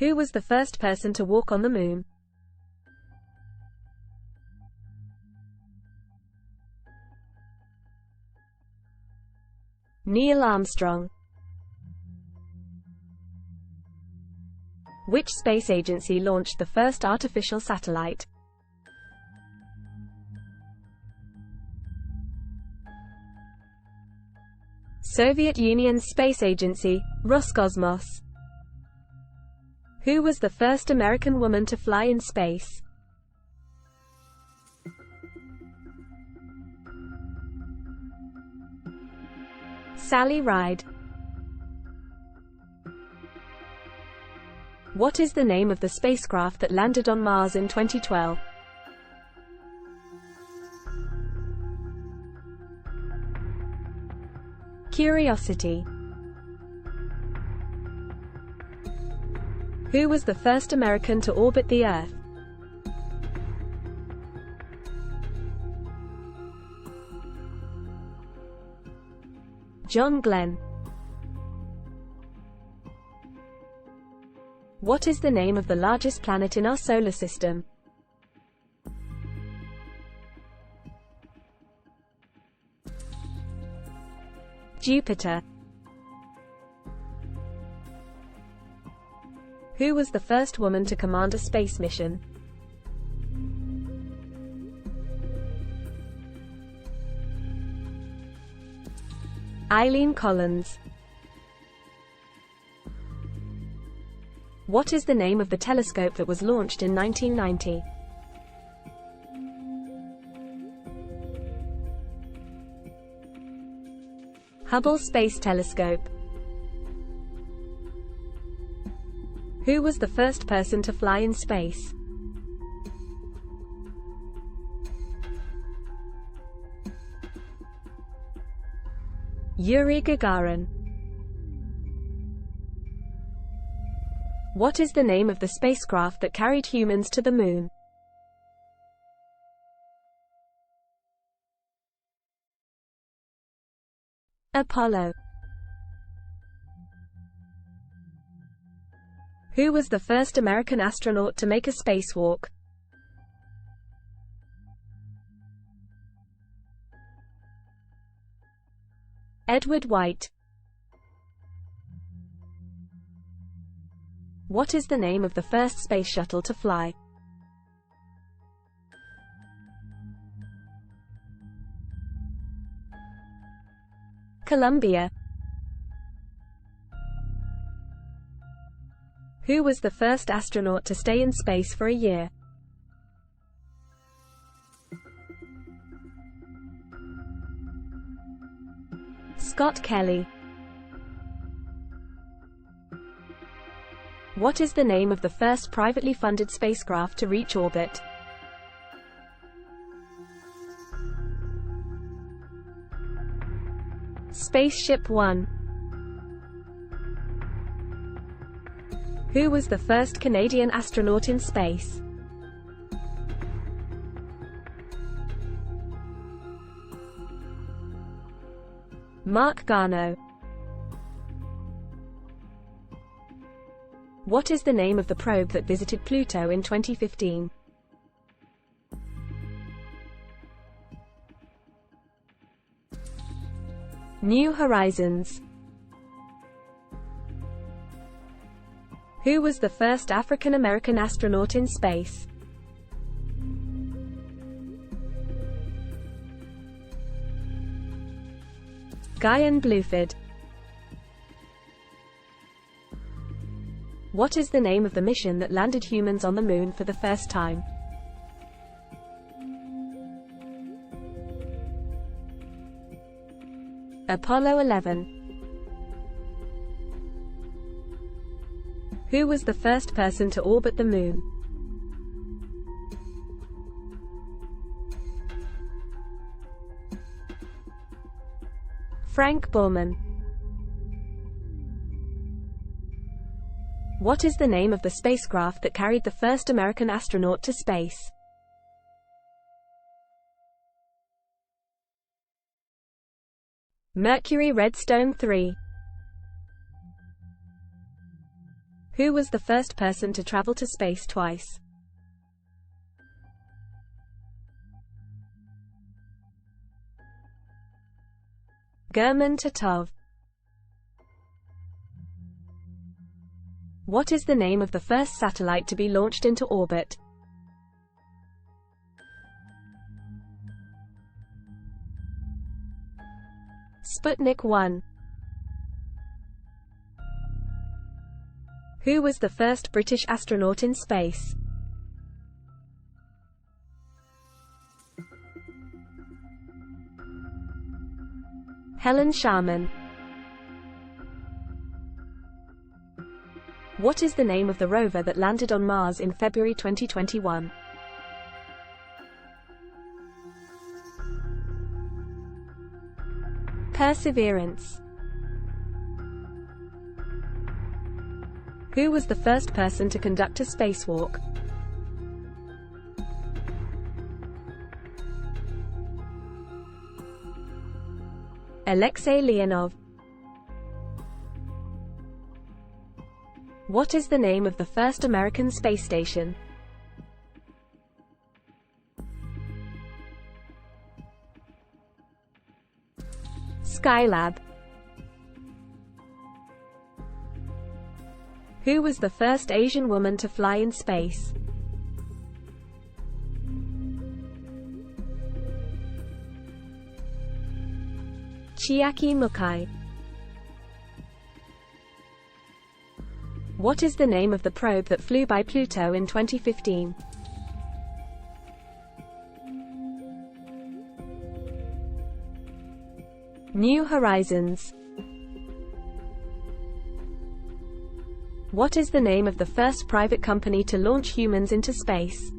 Who was the first person to walk on the moon? Neil Armstrong. Which space agency launched the first artificial satellite? Soviet Union's space agency, Roscosmos. Who was the first American woman to fly in space? Sally Ride. What is the name of the spacecraft that landed on Mars in 2012? Curiosity. Who was the first American to orbit the Earth? John Glenn. What is the name of the largest planet in our solar system? Jupiter. Who was the first woman to command a space mission? Eileen Collins. What is the name of the telescope that was launched in 1990? Hubble Space Telescope. Who was the first person to fly in space? Yuri Gagarin. What is the name of the spacecraft that carried humans to the moon? Apollo. Who was the first American astronaut to make a spacewalk? Edward White. What is the name of the first space shuttle to fly? Columbia. Who was the first astronaut to stay in space for a year? Scott Kelly. What is the name of the first privately funded spacecraft to reach orbit? Spaceship One. Who was the first Canadian astronaut in space? Mark Garneau. What is the name of the probe that visited Pluto in 2015? New Horizons. Who was the first African-American astronaut in space? Guyan Bluford. What is the name of the mission that landed humans on the moon for the first time? Apollo 11. Who was the first person to orbit the moon? Frank Borman. What is the name of the spacecraft that carried the first American astronaut to space? Mercury Redstone 3. Who was the first person to travel to space twice? German Titov. What is the name of the first satellite to be launched into orbit? Sputnik 1. Who was the first British astronaut in space? Helen Sharman. What is the name of the rover that landed on Mars in February 2021? Perseverance. Who was the first person to conduct a spacewalk? Alexei Leonov. What is the name of the first American space station? Skylab. Who was the first Asian woman to fly in space? Chiaki Mukai. What is the name of the probe that flew by Pluto in 2015? New Horizons. What is the name of the first private company to launch humans into space?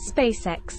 SpaceX.